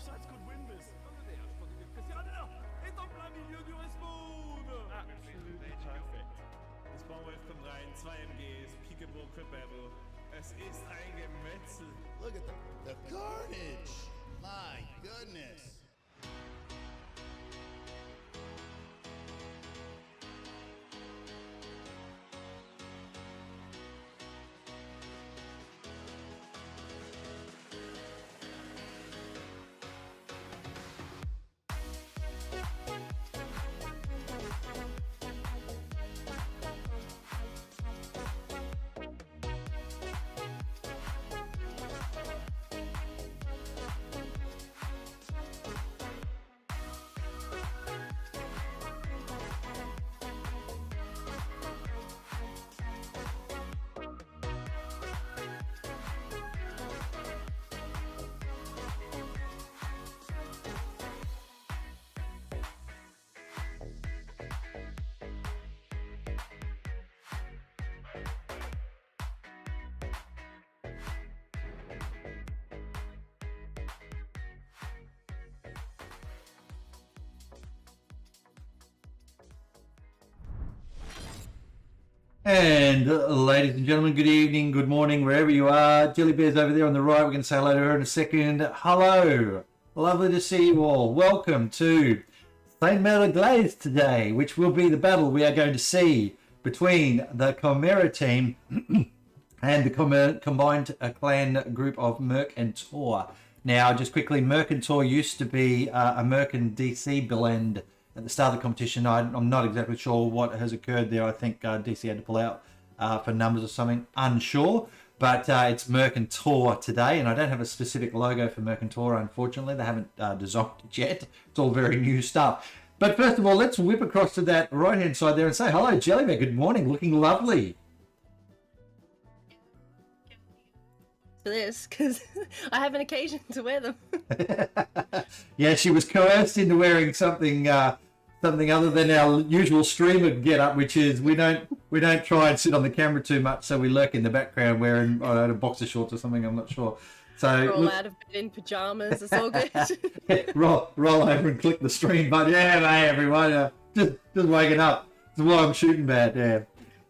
sides could win this. Attendez, je crois que Christian est en plein milieu du respawn. Absolutely perfect. Die Spawnwave kommt rein, 2 MGs, Peekaboo, Cripable. Es ist ein Gemetzel. Look at the carnage. My goodness. And ladies and gentlemen, good evening, good morning, wherever you are. Jelly Bear's over there on the right. We're going to say hello to her in a second. Hello. Lovely to see you all. Welcome to St. Merc today, which will be the battle we are going to see between the Chimera team and the combined clan group of Merc and Tor. Now, just quickly, Merc and Tor used to be a Merc and DC blend at the start of the competition. I'm not exactly sure what has occurred there. I think DC had to pull out for numbers or something. Unsure. But it's Merc and Tor today, and I don't have a specific logo for Merc and Tor, unfortunately. They haven't designed it yet. It's all very new stuff. But first of all, let's whip across to that right-hand side there and say hello, Jellybear. Good morning. Looking lovely. For this, because I have an occasion to wear them. Yeah, she was coerced into wearing something other than our usual streamer get-up, which is we don't try and sit on the camera too much, so we lurk in the background wearing a boxer shorts or something. I'm not sure. So roll out of bed in pajamas. It's all good. roll over and click the stream button. Yeah, hey everyone, just waking up. That's why I'm shooting bad. Yeah.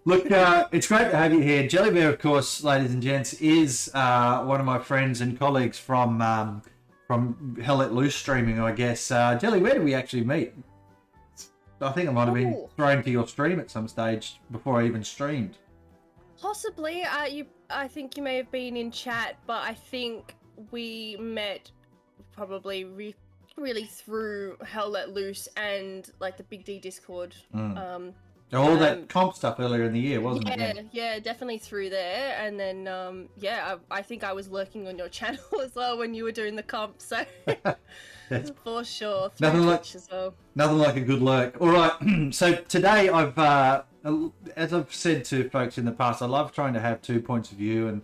Look, it's great to have you here. Jellybear, of course, ladies and gents, is one of my friends and colleagues from Hell Let Loose streaming, I guess. Jelly, where did we actually meet? I think I might have been thrown to your stream at some stage before I even streamed. Possibly. I think you may have been in chat, but I think we met probably really through Hell Let Loose and like the Big D Discord. All that comp stuff earlier in the year, wasn't it? Yeah, definitely through there. And then, I think I was lurking on your channel as well when you were doing the comp, so That's for sure. Nothing like, as well. Nothing like a good lurk. All right, so today I've, as I've said to folks in the past, I love trying to have 2 points of view and,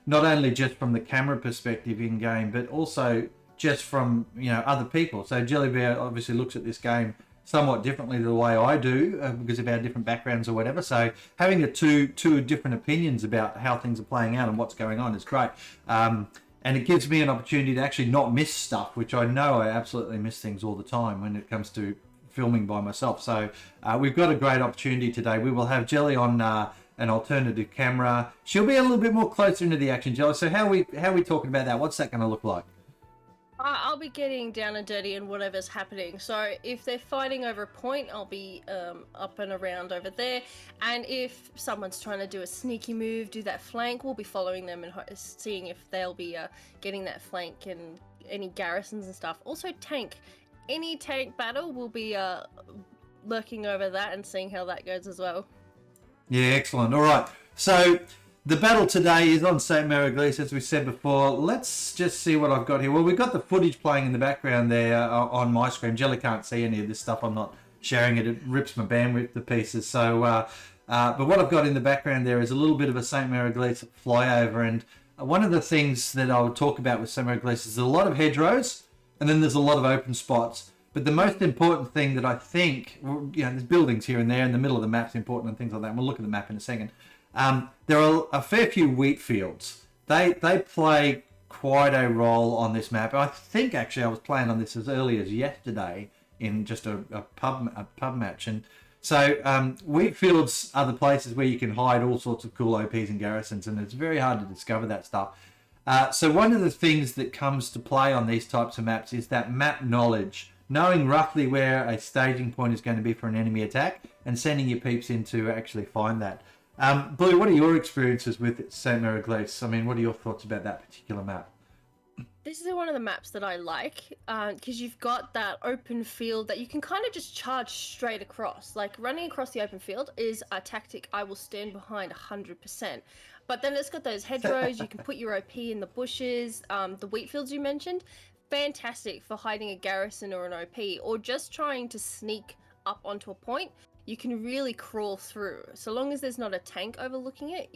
not only just from the camera perspective in game, but also just from, other people. So Jellybear obviously looks at this game somewhat differently to the way I do because of our different backgrounds or whatever. So having the two different opinions about how things are playing out and what's going on is great. And it gives me an opportunity to actually not miss stuff, which I know I absolutely miss things all the time when it comes to filming by myself. So we've got a great opportunity today. We will have Jelly on an alternative camera. She'll be a little bit more closer into the action, Jelly. So how are we talking about that? What's that going to look like? I'll be getting down and dirty in whatever's happening. So if they're fighting over a point, I'll be up and around over there. And if someone's trying to do a sneaky move, do that flank, we'll be following them and seeing if they'll be getting that flank and any garrisons and stuff. Also tank. Any tank battle, we'll be lurking over that and seeing how that goes as well. Yeah, excellent. All right. So the battle today is on St. Merc, as we said before. Let's just see what I've got here. Well, we've got the footage playing in the background there on my screen. Jelly can't see any of this stuff. I'm not sharing it. It rips my bandwidth to pieces. So, but what I've got in the background there is a little bit of a St. Merc flyover. And one of the things that I'll talk about with St. Merc is there's a lot of hedgerows and then there's a lot of open spots. But the most important thing that I think, there's buildings here and there in the middle of the map's important and things like that. And we'll look at the map in a second. There are a fair few wheat fields. They play quite a role on this map. I think actually I was playing on this as early as yesterday in just a pub match, and so wheat fields are the places where you can hide all sorts of cool OPs and garrisons, and it's very hard to discover that stuff. So one of the things that comes to play on these types of maps is that map knowledge, knowing roughly where a staging point is going to be for an enemy attack and sending your peeps in to actually find that. Blue, what are your experiences with St. Mary-Glace? I mean, what are your thoughts about that particular map? This is one of the maps that I like because you've got that open field that you can kind of just charge straight across. Like running across the open field is a tactic I will stand behind 100%. But then it's got those hedgerows, you can put your OP in the bushes, the wheat fields you mentioned. Fantastic for hiding a garrison or an OP, or just trying to sneak up onto a point. You can really crawl through. So long as there's not a tank overlooking it,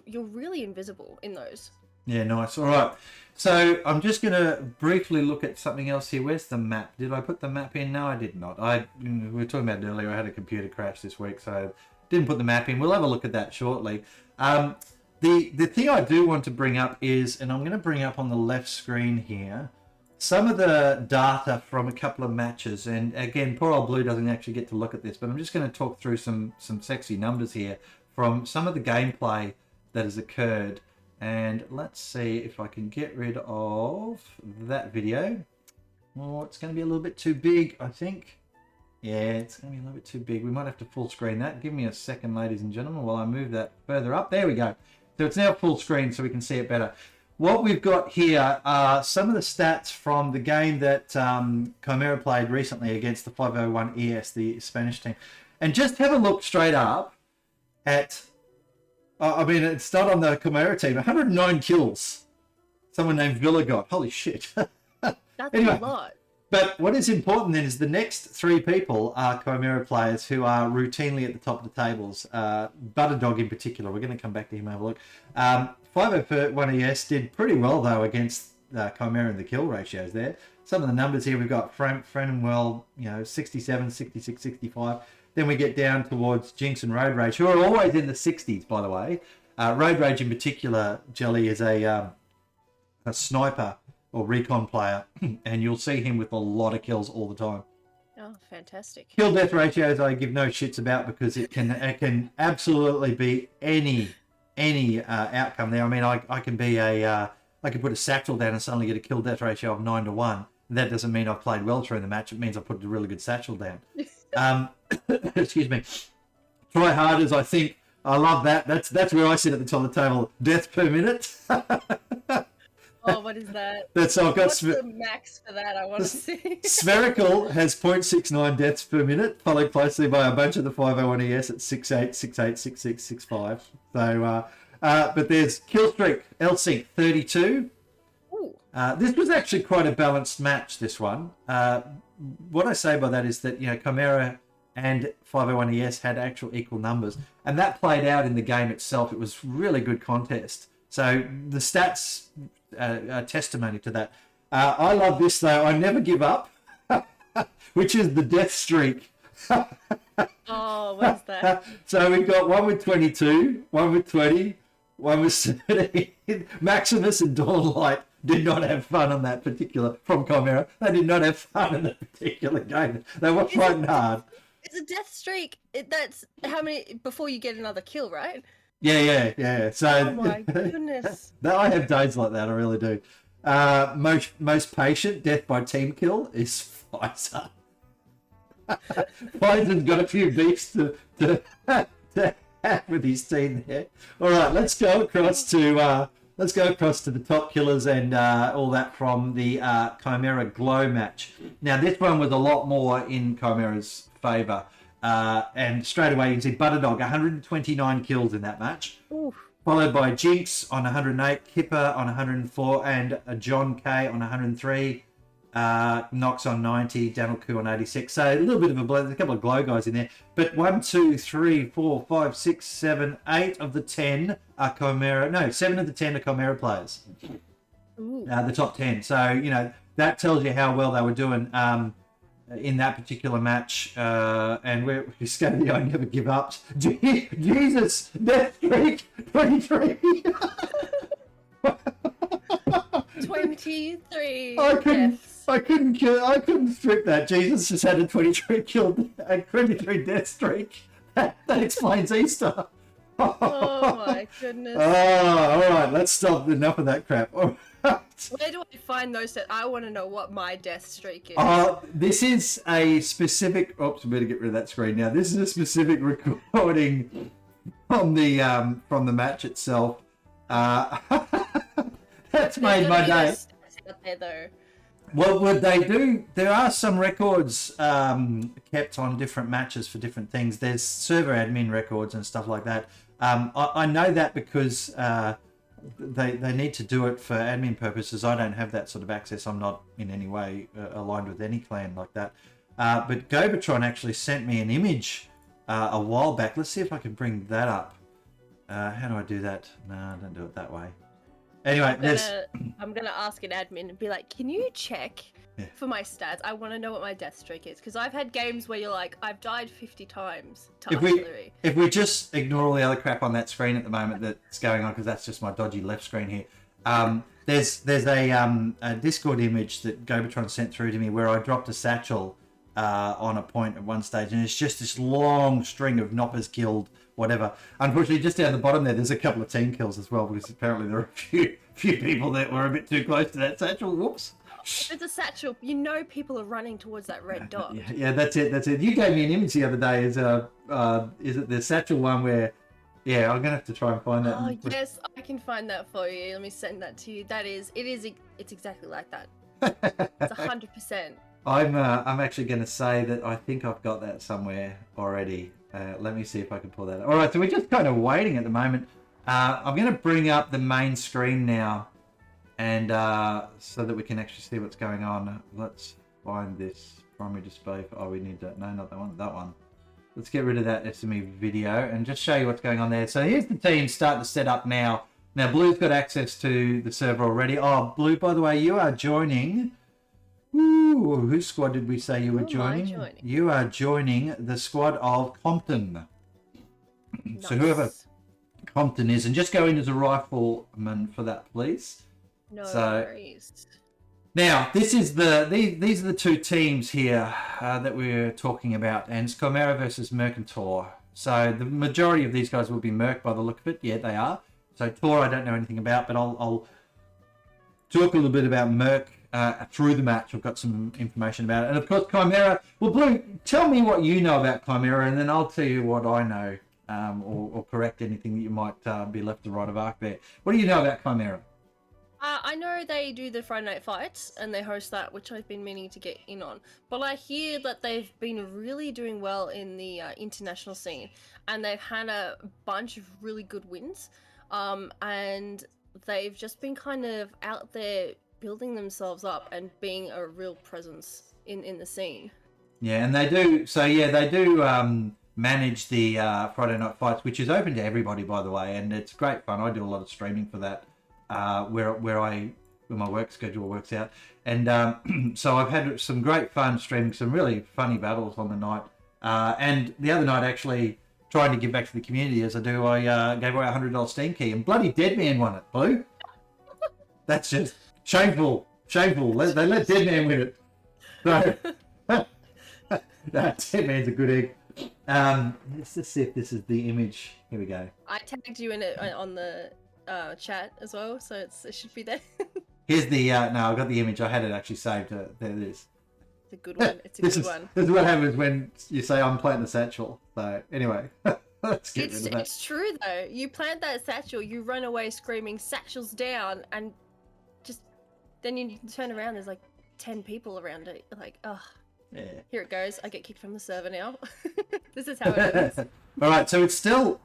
you're really invisible in those. Yeah, nice. All right. So I'm just going to briefly look at something else here. Where's the map? Did I put the map in? No, I did not. We were talking about it earlier. I had a computer crash this week, so didn't put the map in. We'll have a look at that shortly. The thing I do want to bring up is, and I'm going to bring up on the left screen here, some of the data from a couple of matches. And again, poor old Blue doesn't actually get to look at this, but I'm just going to talk through some sexy numbers here from some of the gameplay that has occurred. And let's see if I can get rid of that video. Oh, it's going to be a little bit too big, I think. Yeah, it's going to be a little bit too big. We might have to full screen that. Give me a second, ladies and gentlemen, while I move that further up. There we go. So it's now full screen so we can see it better. What we've got here are some of the stats from the game that Chimera played recently against the 501 ES, the Spanish team. And just have a look straight up at... I mean, it's not on the Chimera team. 109 kills. Someone named Villa got. Holy shit. That's anyway, a lot. But what is important then is the next three people are Chimera players who are routinely at the top of the tables. Butterdog in particular. We're going to come back to him and have a look. 501 ES did pretty well, though, against Chimera in the kill ratios there. Some of the numbers here, we've got Frenenwell, 67, 66, 65. Then we get down towards Jinx and Road Rage, who are always in the 60s, by the way. Road Rage in particular, Jelly, is a sniper or recon player, and you'll see him with a lot of kills all the time. Oh, fantastic. Kill death ratios I give no shits about because it can absolutely be any outcome there. I mean, I can be I can put a satchel down and suddenly get a kill death ratio of 9 to 1. That doesn't mean I've played well through the match. It means I put a really good satchel down. Excuse me. Try harders, I think. I love that. That's where I sit at the top of the table. Death per minute. Oh, what is that? That's I've got. What's the max for that? I want to see. Spherical has 0.69 deaths per minute, followed closely by a bunch of the 501 ES at 68, 68, 66, 65. So, but there's kill streak, L-Sync 32. This was actually quite a balanced match, this one. What I say by that is that, Chimera and 501 ES had actual equal numbers. And that played out in the game itself. It was really good contest. So the stats are testimony to that. I love this, though. I never give up, which is the death streak. Oh, what is that? So we've got one with 22, one with 20, one with 17. Maximus and Dawnlight did not have fun on that particular, from Chimera. They did not have fun in that particular game. They were fighting hard. It's a death streak. That's how many before you get another kill, right? Yeah. So, oh my goodness. I have days like that, I really do. Most patient death by team kill is Pfizer. Pfizer's got a few beefs to have with his team there. All right, let's go across to the top killers and all that from the Chimera Glow match. Now, this one was a lot more in Chimera's favour. And straight away, you can see Butterdog, 129 kills in that match. Oof. Followed by Jinx on 108, Kipper on 104, and John K on 103. Knox on 90, Daniel Koo on 86. So a little bit of a blend, a couple of glow guys in there. But 1, 2, 3, 4, 5, 6, 7, 8 of the 10 are Chimera. No, 7 of the 10 are Chimera players. The top 10. So, that tells you how well they were doing in that particular match. And we're Scotty, I never give up. Jesus, death streak 23. 23 I couldn't. deaths. I couldn't kill. I couldn't strip that. Jesus just had a 23 a 23 death streak. That explains Easter. Oh my goodness. All right. Let's stop. Enough of that crap. All right. Where do I find those? I want to know what my death streak is. This is a specific. Oops, I better get rid of that screen now. This is a specific recording from the match itself. That's made my day. Out there, though. What would they do? There are some records kept on different matches for different things. There's server admin records and stuff like that. I know that because they need to do it for admin purposes. I don't have that sort of access. I'm not in any way aligned with any clan like that. But Gobatron actually sent me an image a while back. Let's see if I can bring that up. How do I do that? No, don't do it that way. Anyway, I'm gonna ask an admin and be like, can you check for my stats? I want to know what my death streak is, because I've had games where you're like, I've died 50 times to artillery. If we just ignore all the other crap on that screen at the moment that's going on, because that's just my dodgy left screen here. There's a Discord image that Gobatron sent through to me where I dropped a satchel on a point at one stage, and it's just this long string of knoppers killed, whatever. Unfortunately, just down the bottom there's a couple of team kills as well, because apparently there are a few people that were a bit too close to that satchel. Whoops. If it's a satchel, you know people are running towards that red dot. Yeah, that's it. You gave me an image the other day. Is it the satchel one where? Yeah, I'm gonna have to try and find that. Oh yes, I can find that for you. Let me send that to you. It's exactly like that. It's 100%. I'm actually going to say that I think I've got that somewhere already. Let me see if I can pull that up. All right, so we're just kind of waiting at the moment. I'm going to bring up the main screen now, and so that we can actually see what's going on. Let's find this primary display. We need that. No, not that one. That one. Let's get rid of that SME video and just show you whhat's going on there. So here's the team starting to set up now. Now, Blue's got access to the server already. Oh, Blue, by the way, you are joining... Ooh, whose squad did we say you were joining? You are joining the squad of Compton. Nice. So whoever Compton is, and just go in as a rifleman for that, please. No worries. Now, these are the two teams here that we're talking about, and it's Chimera versus Merc and Tor. So the majority of these guys will be Merc by the look of it. Yeah, they are. So Tor, I don't know anything about, but I'll talk a little bit about Merc. Through the match, I've got some information about it. And of course, Chimera. Well, Blue, tell me what you know about Chimera, and then I'll tell you what I know, or correct anything that you might be left to right of arc there. What do you know about Chimera? I know they do the Friday Night Fights, and they host that, which I've been meaning to get in on. But I hear that they've been really doing well in the international scene, and they've had a bunch of really good wins, and they've just been kind of out there building themselves up and being a real presence in the scene. Yeah, and they do. So yeah, they do manage the Friday Night Fights, which is open to everybody, by the way, and it's great fun. I do a lot of streaming for that, where my work schedule works out, and so I've had some great fun streaming some really funny battles on the night, and the other night actually trying to give back to the community as I do. I gave away a $100 Steam key, and bloody Deadman won it. Blue. That's just. Shameful. They let Deadman win it. So, Deadman's a good egg. Let's just see if this is the image. Here we go. I tagged you in it on the chat as well, so it should be there. Here's the no, I've got the image. I had it actually saved. There it is. It's a good one. It's a good one. This is what happens when you say I'm planting the satchel. So anyway, let's get rid of that. It's true though. You plant that satchel, you run away screaming "satchels down," and then you turn around, there's like 10 people around it. Like, oh, yeah. Here it goes. I get kicked from the server now. This is how it is. All right, so there's a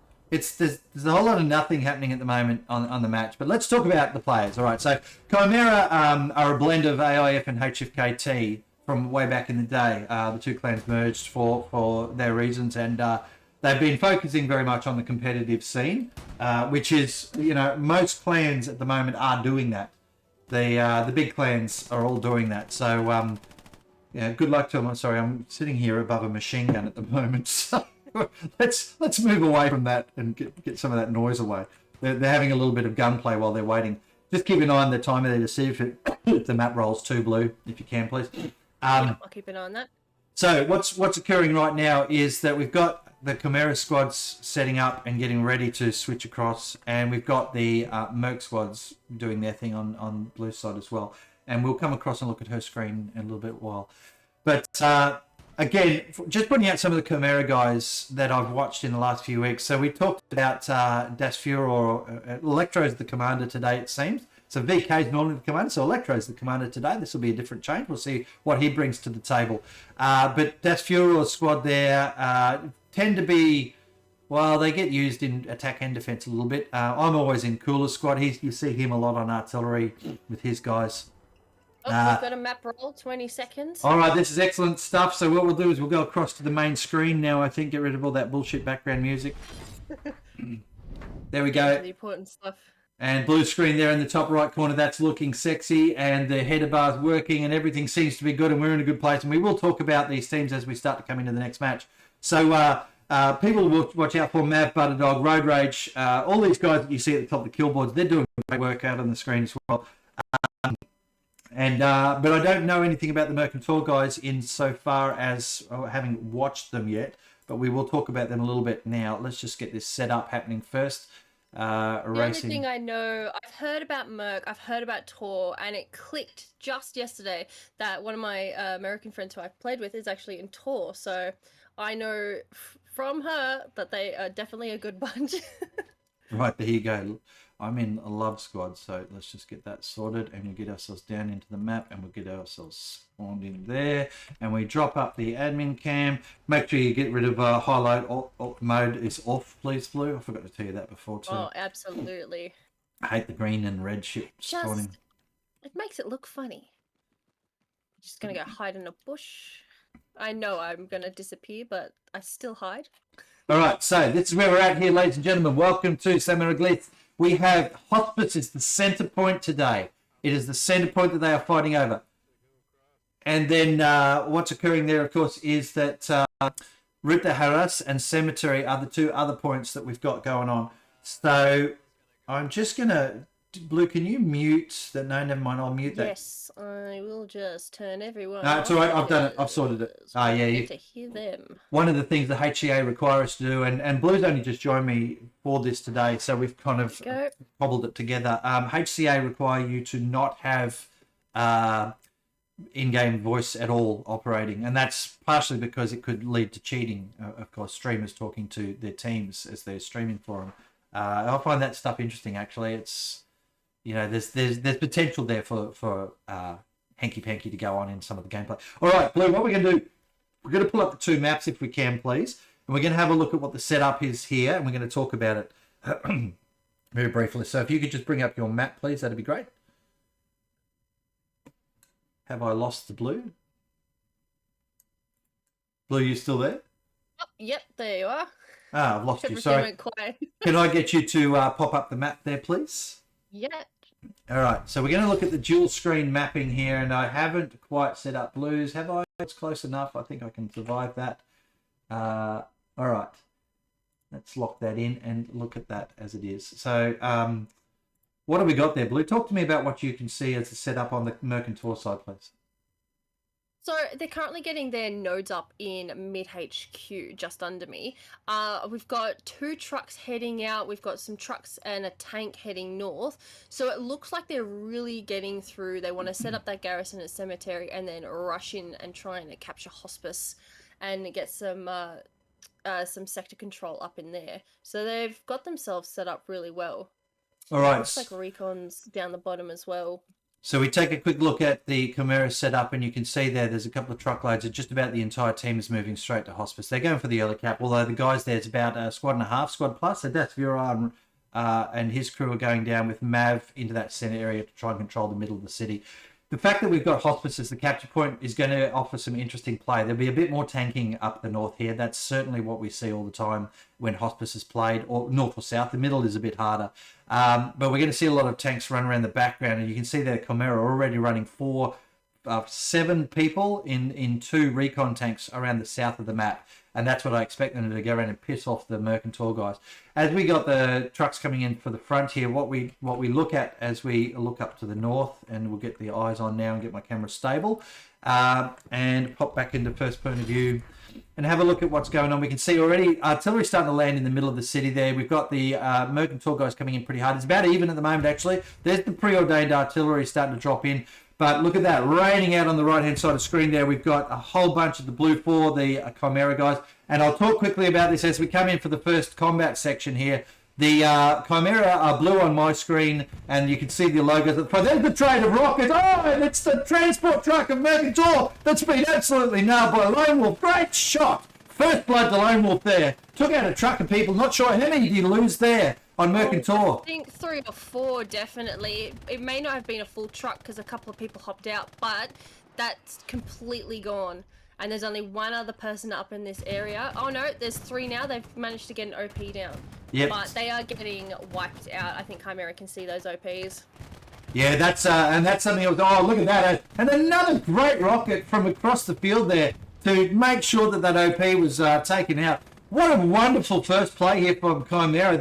whole lot of nothing happening at the moment on the match. But let's talk about the players. All right, so Chimera are a blend of AIF and HFKT from way back in the day. The two clans merged for their reasons, and they've been focusing very much on the competitive scene, which is, most clans at the moment are doing that. The big clans are all doing that. So, yeah, good luck to them. I'm sorry, I'm sitting here above a machine gun at the moment. So let's move away from that and get some of that noise away. They're having a little bit of gunplay while they're waiting. Just keep an eye on the timer there to see if the map rolls too blue, if you can, please. Yeah, I'll keep an eye on that. So what's occurring right now is that we've got the Chimera squads setting up and getting ready to switch across, and we've got the Merc squads doing their thing on blue side as well. And we'll come across and look at her screen in a little bit while. But again, just putting out some of the Chimera guys that I've watched in the last few weeks. So we talked about Das Fuhrer, or Electro's the commander today, it seems. So VK's normally the commander, so Electro's the commander today. This will be a different change. We'll see what he brings to the table. But Das Fuhrer's squad there tend to be, well, they get used in attack and defense a little bit. I'm always in Cooler's squad. You see him a lot on artillery with his guys. Oh, we've got a map roll, 20 seconds. All right, this is excellent stuff. So what we'll do is we'll go across to the main screen now, I think. Get rid of all that bullshit background music. There we go. The important stuff. And blue screen there in the top right corner, that's looking sexy, and the header bar's working, and everything seems to be good, and we're in a good place. And we will talk about these teams as we start to come into the next match. So people will watch out for Mav, Butterdog, Road Rage, all these guys that you see at the top of the kill boards. They're doing great work out on the screen as well. But I don't know anything about the Mercantor guys insofar as having watched them yet, but we will talk about them a little bit now. Let's just get this set up happening first. The only thing I know, I've heard about Merc, I've heard about Tor, and it clicked just yesterday that one of my American friends who I've played with is actually in Tor, so I know from her that they are definitely a good bunch. Right, there you go. I'm in a love squad, so let's just get that sorted, and we'll get ourselves down into the map, and we'll get ourselves spawned in there, and we drop up the admin cam. Make sure you get rid of highlight mode is off, please, Blue. I forgot to tell you that before too. Oh, absolutely. I hate the green and red shit spawning. It makes it look funny. Just gonna go hide in a bush. I know I'm gonna disappear, but I still hide. All right, so this is where we're at here, ladies and gentlemen. Welcome to Samaraglith. We have Hospice is the center point today. It is the center point that they are fighting over. And then what's occurring there, of course, is that Ruta Haras and Cemetery are the two other points that we've got going on. So I'm just going to... Blue, can you mute that? No, never mind. I'll mute that. Yes, I will just turn everyone No, it's all right. I've done it. I've sorted it. Yeah. You... to hear them. One of the things the HCA require us to do, and Blue's only just joined me for this today, so we've kind of cobbled it together. HCA require you to not have in-game voice at all operating, and that's partially because it could lead to cheating. Of course, streamers talking to their teams as they're streaming for them. I find that stuff interesting. Actually, it's there's potential there for hanky-panky to go on in some of the gameplay. All right, Blue, what we're going to do, we're going to pull up the two maps if we can, please. And we're going to have a look at what the setup is here, and we're going to talk about it very briefly. So if you could just bring up your map, please, that'd be great. Have I lost the Blue? Blue, you still there? Oh, yep, there you are. Ah, I've lost you. Everything Sorry. went quiet. Can I get you to pop up the map there, please? Yeah. All right, so we're going to look at the dual screen mapping here, and I haven't quite set up Blues. Have I? It's close enough. I think I can survive that. All right, let's lock that in and look at that as it is. So what have we got there, Blue? Talk to me about what you can see as the setup on the Mercantor side, please. So they're currently getting their nodes up in mid HQ, just under me. We've got 2 trucks heading out. We've got some trucks and a tank heading north. So it looks like they're really getting through. They want to set up that garrison at Cemetery and then rush in and try and capture Hospice and get some sector control up in there. So they've got themselves set up really well. All right. Looks like Recon's down the bottom as well. So we take a quick look at the Chimera setup, and you can see there's a couple of truckloads, and just about the entire team is moving straight to Hospice. They're going for the early cap, although the guys there's about a squad and a half, squad plus. So that's Vira and his crew are going down with Mav into that center area to try and control the middle of the city. The fact that we've got Hospice as the capture point is going to offer some interesting play. There'll be a bit more tanking up the north here. That's certainly what we see all the time when Hospice is played, or north or south. The middle is a bit harder. But we're going to see a lot of tanks run around the background, and you can see that Chimera are already running 4 7 people in 2 recon tanks around the south of the map. And that's what I expect them to go around and piss off the Mercantile guys. As we got the trucks coming in for the front here, what we look at as we look up to the north, and we'll get the eyes on now and get my camera stable, and pop back into first point of view and have a look at what's going on. We can see already artillery starting to land in the middle of the city there. We've got the Mercantile guys coming in pretty hard. It's about even at the moment, actually. There's the preordained artillery starting to drop in. But look at that, raining out on the right-hand side of the screen there. We've got a whole bunch of the Blue 4, the Chimera guys. And I'll talk quickly about this as we come in for the first combat section here. The Chimera are blue on my screen, and you can see the logos at the front. There's the train of rockets. Oh, and it's the transport truck of Mercantile that's been absolutely nailed by Lone Wolf. Great shot. First blood to Lone Wolf there. Took out a truck of people. Not sure how many did he lose there on Mercantile. I think 3 or 4, definitely. It may not have been a full truck because a couple of people hopped out, but that's completely gone. And there's only 1 other person up in this area. Oh no, there's 3 now. They've managed to get an OP down. Yep. But they are getting wiped out. I think Chimera can see those OPs. Yeah, that's something else. Oh, look at that. And another great rocket from across the field there to make sure that that OP was taken out. What a wonderful first play here from Chimera.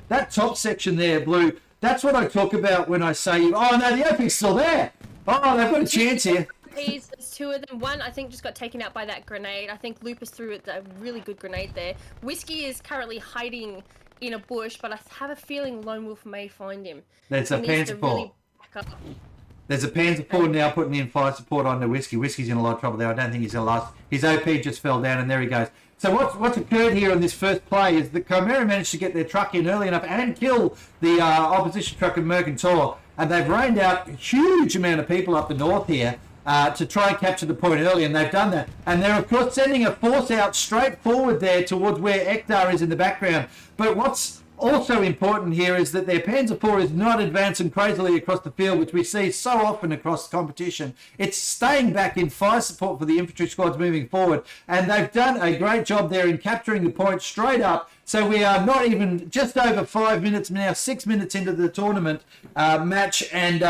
That top section there, Blue, that's what I talk about when I say, oh no, the OP's still there. Oh, they've got a chance here. There's 2 of them. 1, I think, just got taken out by that grenade. I think Lupus threw a really good grenade there. Whiskey is currently hiding in a bush, but I have a feeling Lone Wolf may find him. There's a Panzer IV. Really back up. There's a Panzer IV now putting in fire support on the Whiskey. Whiskey's in a lot of trouble there. I don't think he's going to last. His OP just fell down, and there he goes. So what's occurred here in this first play is the Chimera managed to get their truck in early enough and kill the opposition truck of Mercantile, and they've rained out a huge amount of people up the north here to try and capture the point early, and they've done that. And they're, of course, sending a force out straight forward there towards where Ekdar is in the background. But what's also important here is that their Panzer IV is not advancing crazily across the field, which we see so often across the competition. It's staying back in fire support for the infantry squads moving forward, and they've done a great job there in capturing the point straight up. So we are not even just over 5 minutes now, 6 minutes into the tournament match and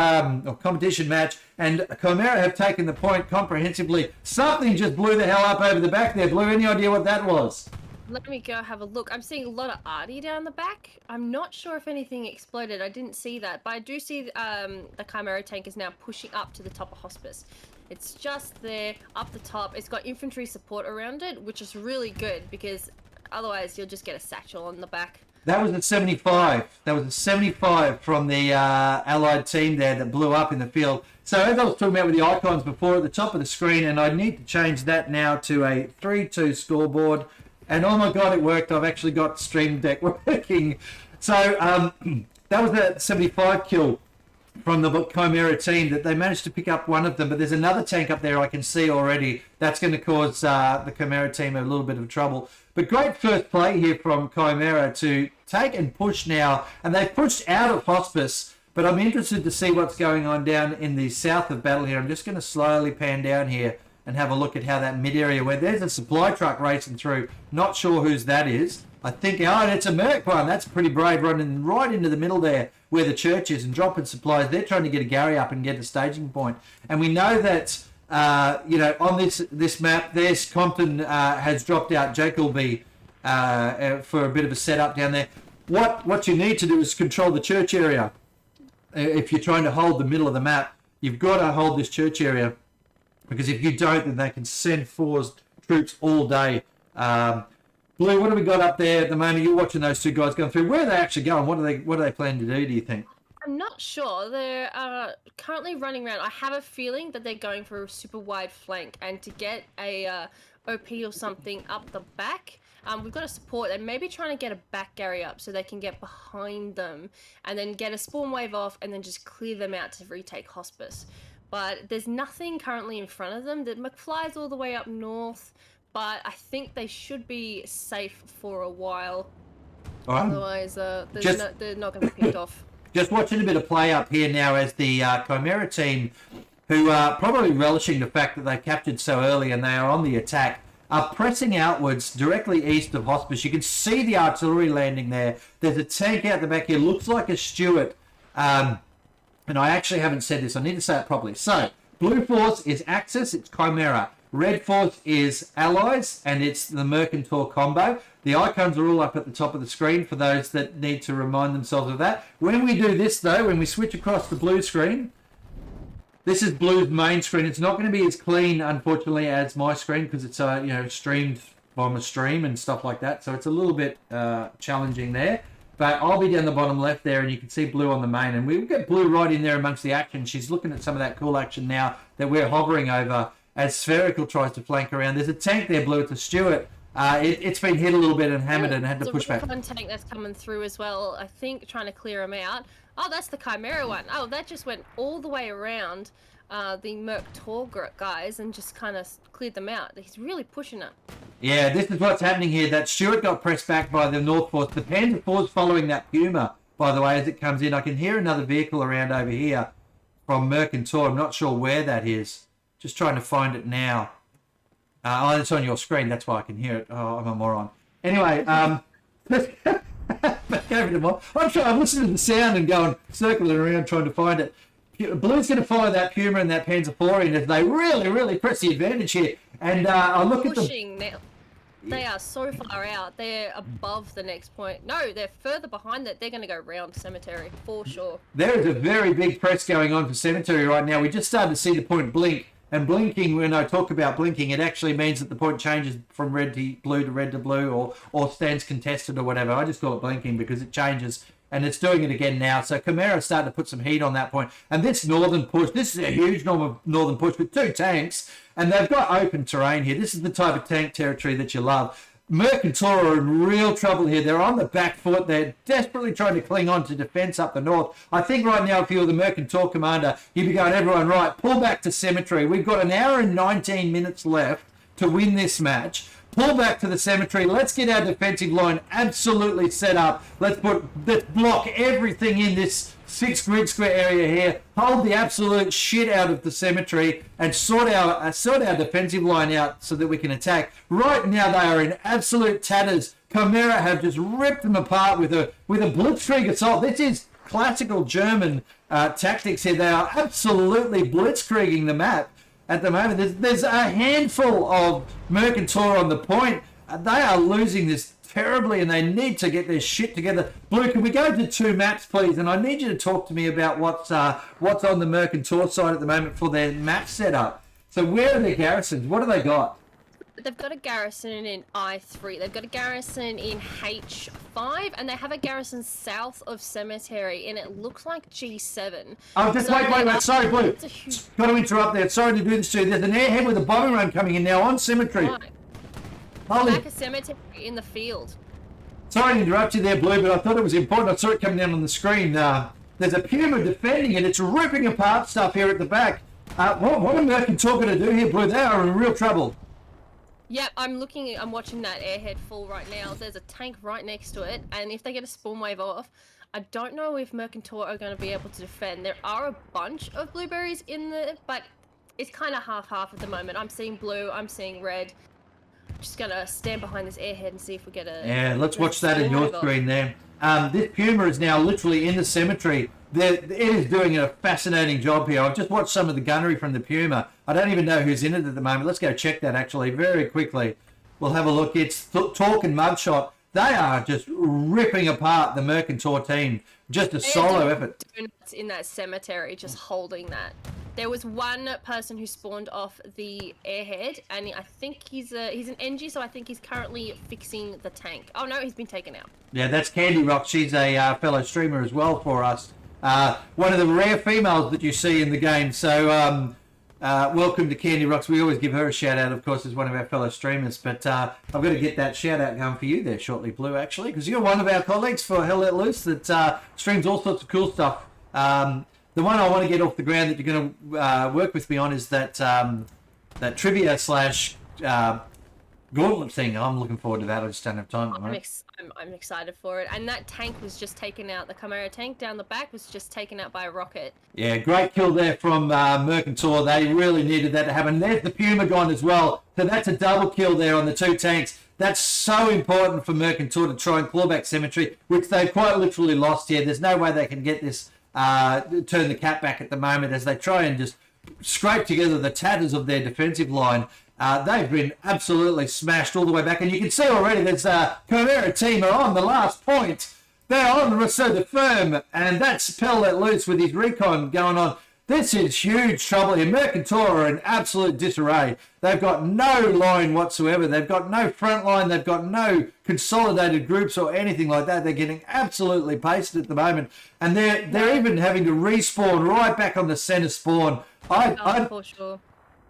or competition match, and Chimera have taken the point comprehensively. Something just blew the hell up over the back there. Blue, any idea what that was? Let me go have a look. I'm seeing a lot of arty down the back. I'm not sure if anything exploded. I didn't see that, but I do see the Chimera tank is now pushing up to the top of hospice. It's just there, up the top. It's got infantry support around it, which is really good because otherwise you'll just get a satchel on the back. That was at 75. That was a 75 from the Allied team there that blew up in the field. So as I was talking about with the icons before at the top of the screen, and I need to change that now to a 3-2 scoreboard. And oh my God, it worked. I've actually got Stream Deck working. So that was a 75 kill from the Chimera team that they managed to pick up one of them. But there's another tank up there I can see already. That's going to cause the Chimera team a little bit of trouble. But great first play here from Chimera to take and push now. And they've pushed out of hospice. But I'm interested to see what's going on down in the south of battle here. I'm just going to slowly pan down here and have a look at how that mid-area went. There's a supply truck racing through. Not sure whose that is. I think, oh, it's a Merc one. That's pretty brave, running right into the middle there where the church is and dropping supplies. They're trying to get a Gary up and get a staging point. And we know that, on this map, there's Compton has dropped out Jacoby for a bit of a setup down there. What you need to do is control the church area. If you're trying to hold the middle of the map, you've got to hold this church area. Because if you don't, then they can send force troops all day. Blue, what have we got up there at the moment? You're watching those two guys going through. Where are they actually going? What are they planning to do you think? I'm not sure. They're currently running around. I have a feeling that they're going for a super wide flank, and to get a OP or something up the back, we've got to support. They're maybe trying to get a back Gary up so they can get behind them and then get a spawn wave off and then just clear them out to retake hospice. But there's nothing currently in front of them. The McFly's all the way up north, but I think they should be safe for a while. Otherwise, they're not going to be picked off. Just watching a bit of play up here now as the Chimera team, who are probably relishing the fact that they captured so early and they are on the attack, are pressing outwards directly east of hospice. You can see the artillery landing there. There's a tank out the back here. Looks like a Stuart. And I actually haven't said this. I need to say it properly. So, Blue Force is Axis, it's Chimera. Red Force is Allies, and it's the Mercantor combo. The icons are all up at the top of the screen for those that need to remind themselves of that. When we do this, though, when we switch across the blue screen, this is Blue's main screen. It's not going to be as clean, unfortunately, as my screen because it's streamed from a stream and stuff like that. So it's a little bit challenging there. But I'll be down the bottom left there, and you can see Blue on the main. And we've got Blue right in there amongst the action. She's looking at some of that cool action now that we're hovering over as Spherical tries to flank around. There's a tank there, Blue. It's a Stuart. It's been hit a little bit and hammered and had to push back. There's a recon tank that's coming through as well, I think, trying to clear him out. Oh, that's the Chimera one. Oh, that just went all the way around the Merc Torgrit guys and just kind of cleared them out. He's really pushing it. Yeah, this is what's happening here. That Stuart got pressed back by the North Force. The Panzer Force following that Puma, by the way, as it comes in. I can hear another vehicle around over here from Mercantor. I'm not sure where that is. Just trying to find it now. It's on your screen. That's why I can hear it. Oh, I'm a moron. Anyway, back over to more. I'm listening to the sound and going circling around trying to find it. Blue's going to follow that Puma and that Panzer IV in as they really press the advantage here. And I look at pushing now. They are so far out. They're above the next point. No, they're further behind that. They're going to go round Cemetery for sure. There is a very big press going on for Cemetery right now. We just started to see the point blink. And blinking, when I talk about blinking, it actually means that the point changes from red to red to blue or stands contested or whatever. I just call it blinking because it changes. And it's doing it again now. So Chimera's starting to put some heat on that point. And this northern push, this is a huge northern push with 2 tanks. And they've got open terrain here. This is the type of tank territory that you love. Mercantor are in real trouble here. They're on the back foot. They're desperately trying to cling on to defence up the north. I think right now, if you were the Mercantor commander, you'd be going, everyone, right, pull back to Cemetery. We've got an hour and 19 minutes left to win this match. Pull back to the Cemetery. Let's get our defensive line absolutely set up. Let's block everything in this 6 grid square area here. Hold the absolute shit out of the Cemetery and sort our defensive line out so that we can attack. Right now they are in absolute tatters. Chimera have just ripped them apart with a Blitzkrieg assault. This is classical German tactics here. They are absolutely blitzkrieging the map. At the moment, there's a handful of Mercantor on the point. They are losing this terribly, and they need to get their shit together. Blue, can we go to 2 maps, please? And I need you to talk to me about what's on the Mercantor side at the moment for their map setup. So where are their garrisons? What do they got? They've got a garrison in I3. They've got a garrison in H5, and they have a garrison south of Cemetery, and it looks like G7. Oh, just wait. Sorry, Blue. Got to interrupt there. Sorry to do this to you. There's an airhead with a bombing run coming in now on Cemetery. Right. Back of Cemetery in the field. Sorry to interrupt you there, Blue, but I thought it was important. I saw it coming down on the screen. There's a Puma defending it. It's ripping apart stuff here at the back. What are Mercantor going to do here, Blue? They are in real trouble. Yep, I'm watching that airhead fall right now. There's a tank right next to it, and if they get a spawn wave off, I don't know if Mercantor are going to be able to defend. There are a bunch of blueberries in there, but it's kind of half-half at the moment. I'm seeing blue, I'm seeing red. Just going to stand behind this airhead and see if we get a... Yeah, let's watch that in your screen there. This Puma is now literally in the Cemetery. It is doing a fascinating job here. I've just watched some of the gunnery from the Puma. I don't even know who's in it at the moment. Let's go check that actually very quickly. We'll have a look. It's Talk and Mugshot. They are just ripping apart the Mercantor team. Just a solo effort. In that Cemetery, just holding that. There was one person who spawned off the airhead, and I think he's an NG, so I think he's currently fixing the tank. Oh no, he's been taken out. Yeah, that's Candy Rock. She's a fellow streamer as well for us. One of the rare females that you see in the game. So welcome to Candy Rocks. We always give her a shout out, of course, as one of our fellow streamers. But I've got to get that shout out going for you there shortly, Blue, actually, because you're one of our colleagues for Hell Let Loose that streams all sorts of cool stuff. The one I want to get off the ground that you're going to work with me on is that that trivia / gauntlet thing. I'm looking forward to that. I just don't have time. I'm excited for it. And that tank was just taken out. The Chimera tank down the back was just taken out by a rocket. Yeah, great kill there from Mercantor. They really needed that to happen. There's the Puma gone as well. So that's a double kill there on the 2 tanks. That's so important for Mercantor to try and claw back Cemetery, which they've quite literally lost here. There's no way they can get this, turn the cap back at the moment as they try and just scrape together the tatters of their defensive line. They've been absolutely smashed all the way back. And you can see already there's Chimera team are on the last point. They're on Rousseau de Firm, and that's Pell let loose with his recon going on. This is huge trouble here. Mercantor are in absolute disarray. They've got no line whatsoever. They've got no front line. They've got no consolidated groups or anything like that. They're getting absolutely pasted at the moment. And they're even having to respawn right back on the centre spawn. For sure.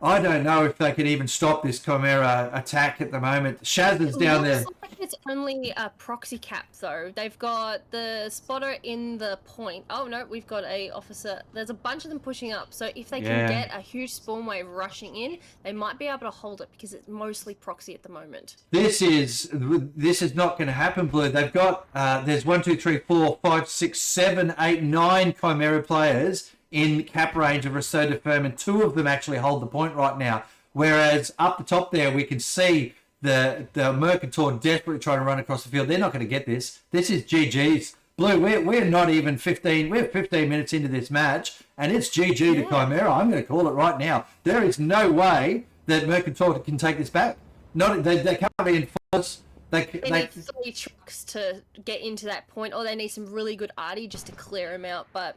I don't know if they can even stop this Chimera attack at the moment. Shaz is down there. Like it's only a proxy cap, though. They've got the spotter in the point. Oh, no, we've got a officer. There's a bunch of them pushing up. So if they can get a huge spawn wave rushing in, they might be able to hold it because it's mostly proxy at the moment. This is not going to happen, Blue. They've got, there's 1, 2, 3, 4, 5, 6, 7, 8, 9 Chimera players in cap range of Rousseau de Firm, and 2 of them actually hold the point right now. Whereas up the top there, we can see the Mercantor desperately trying to run across the field. They're not going to get this. This is GG's. Blue, we're not even 15. We're 15 minutes into this match, and it's GG to Chimera. I'm going to call it right now. There is no way that Mercantor can take this back. They can't reinforce. They need 3 trucks to get into that point, or they need some really good arty just to clear them out, but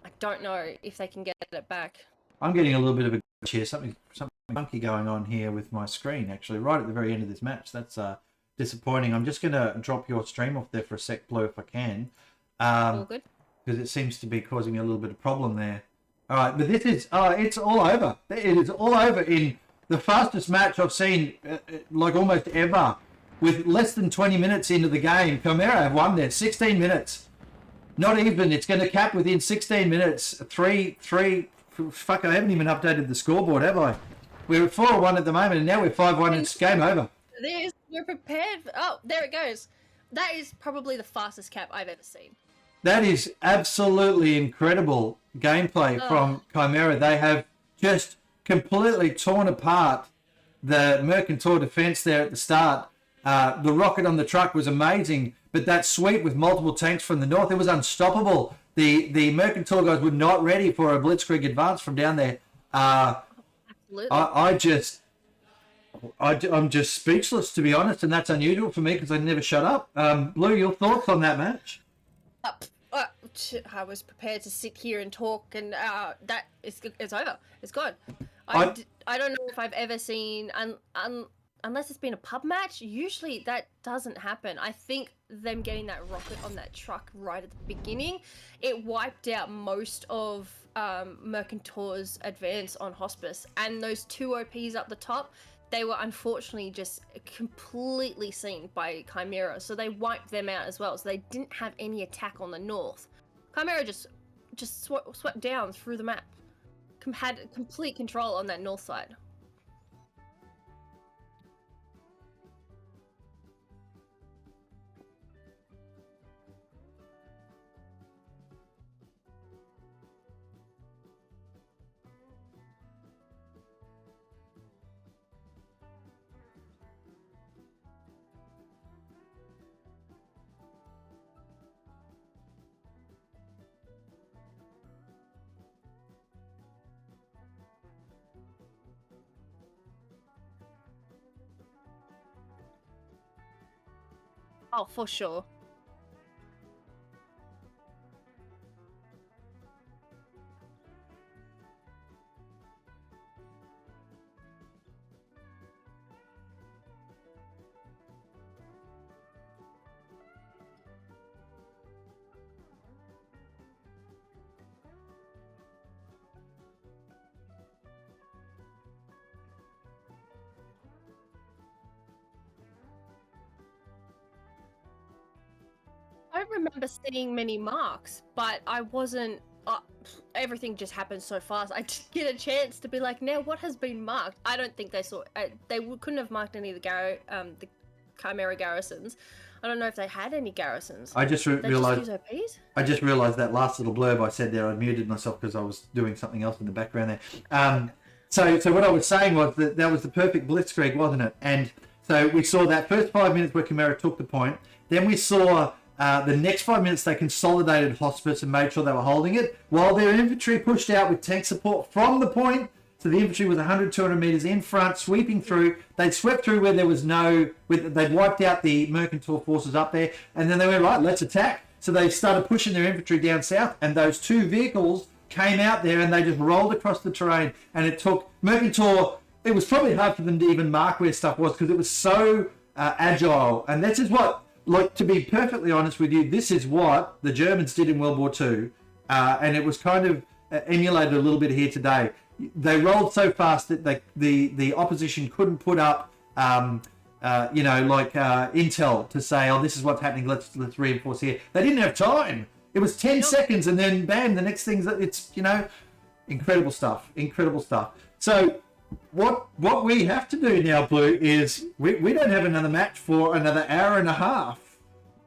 I don't know if they can get it back. I'm getting a little bit of a glitch here. Something funky going on here with my screen, actually, right at the very end of this match. That's disappointing. I'm just going to drop your stream off there for a sec, Blue, if I can. All good. Because it seems to be causing me a little bit of problem there. All right, but this is, it's all over. It is all over in the fastest match I've seen, like almost ever. With less than 20 minutes into the game, Chimera have won there, 16 minutes. Not even. It's going to cap within 16 minutes. 3. Fuck, I haven't even updated the scoreboard, have I? We're at 4-1 at the moment, and now we're 5-1. It's game over. We're prepared. Oh, there it goes. That is probably the fastest cap I've ever seen. That is absolutely incredible gameplay from Chimera. They have just completely torn apart the Mercantor defense there at the start. The rocket on the truck was amazing, but that sweep with multiple tanks from the north, it was unstoppable. The Mercantor guys were not ready for a Blitzkrieg advance from down there. Absolutely. I'm just speechless, to be honest, and that's unusual for me because I never shut up. Blue, your thoughts on that match? I was prepared to sit here and talk, and it's over. It's gone. I don't know if I've ever seen, unless it's been a pub match, usually that doesn't happen. I think them getting that rocket on that truck right at the beginning, it wiped out most of Mercantor's advance on Hospice. And those 2 OPs up the top, they were unfortunately just completely seen by Chimera. So they wiped them out as well. So they didn't have any attack on the north. Chimera just swept down through the map. Had complete control on that north side. Oh, for sure. I don't remember seeing many marks, but I wasn't. Everything just happened so fast. I didn't get a chance to be like, now what has been marked? I don't think they saw. Couldn't have marked any of the Chimera garrisons. I don't know if they had any garrisons. I just realized. I just realized that last little blurb I said there. I muted myself because I was doing something else in the background there. So what I was saying was that was the perfect Blitzkrieg, wasn't it? And so we saw that first 5 minutes where Chimera took the point. Then we saw The next 5 minutes, they consolidated hospice and made sure they were holding it, while their infantry pushed out with tank support from the point. So the infantry was 100, 200 metres in front, sweeping through. They'd swept through where there was they'd wiped out the Mercantile forces up there, and then they went, right, let's attack. So they started pushing their infantry down south, and those two vehicles came out there, and they just rolled across the terrain, and it took Mercantile, it was probably hard for them to even mark where stuff was, because it was so agile. And this is what, like, to be perfectly honest with you, this is what the Germans did in World War II, and it was kind of emulated a little bit here today. They rolled so fast that the opposition couldn't put up, intel to say, oh, this is what's happening, let's reinforce here. They didn't have time. It was 10 seconds, and then bam, the next thing's, it's, incredible stuff. So what we have to do now, Blue, is we don't have another match for another hour and a half.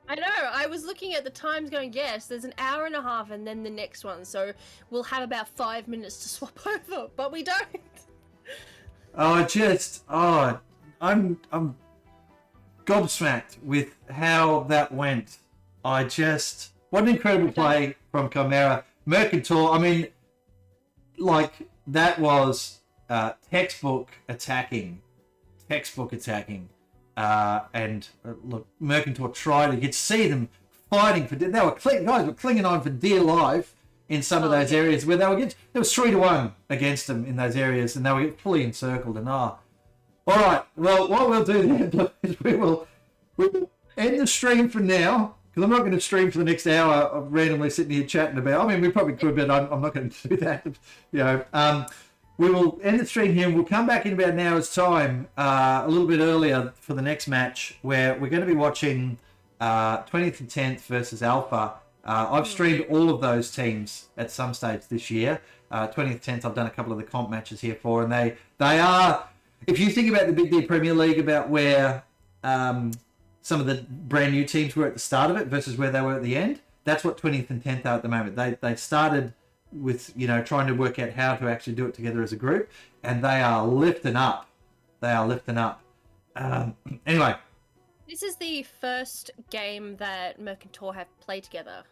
I know. I was looking at the times going, yes, there's an hour and a half and then the next one. So we'll have about 5 minutes to swap over, but we don't. I'm gobsmacked with how that went. What an incredible play from Chimera. Mercantile, I mean, like, that was textbook attacking. Look, Mercantile tried. You could see them fighting for. Guys were clinging on for dear life in some of those areas where they were. There was 3-1 against them in those areas, and they were fully encircled. And all right. Well, what we'll do then is we will end the stream for now, because I'm not going to stream for the next hour of randomly sitting here chatting about. I mean, we probably could, but I'm not going to do that. We will end the stream here, and we'll come back in about an hour's time, a little bit earlier for the next match, where we're going to be watching 20th and 10th versus Alpha. I've streamed all of those teams at some stage this year. 20th, 10th, I've done a couple of the comp matches here for, and they are, if you think about the Big D Premier League, about where some of the brand new teams were at the start of it versus where they were at the end, that's what 20th and 10th are at the moment. They started with, trying to work out how to actually do it together as a group, and they are lifting up. Anyway. This is the first game that Mercantile have played together.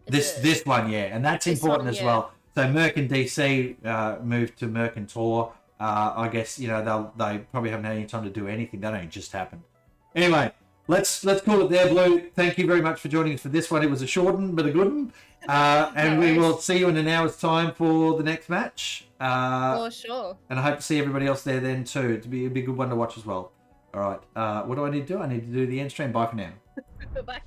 This one, yeah, and that's important as well. So Merc and DC moved to Mercantile. I guess, they probably haven't had any time to do anything. That only just happened. Anyway, let's call it there, Blue. Thank you very much for joining us for this one. It was a short one, but a good one. And we will see you in an hour's time for the next match. For sure. And I hope to see everybody else there then too. It'll be a good one to watch as well. All right. What do I need to do? I need to do the end stream. Bye for now. Bye.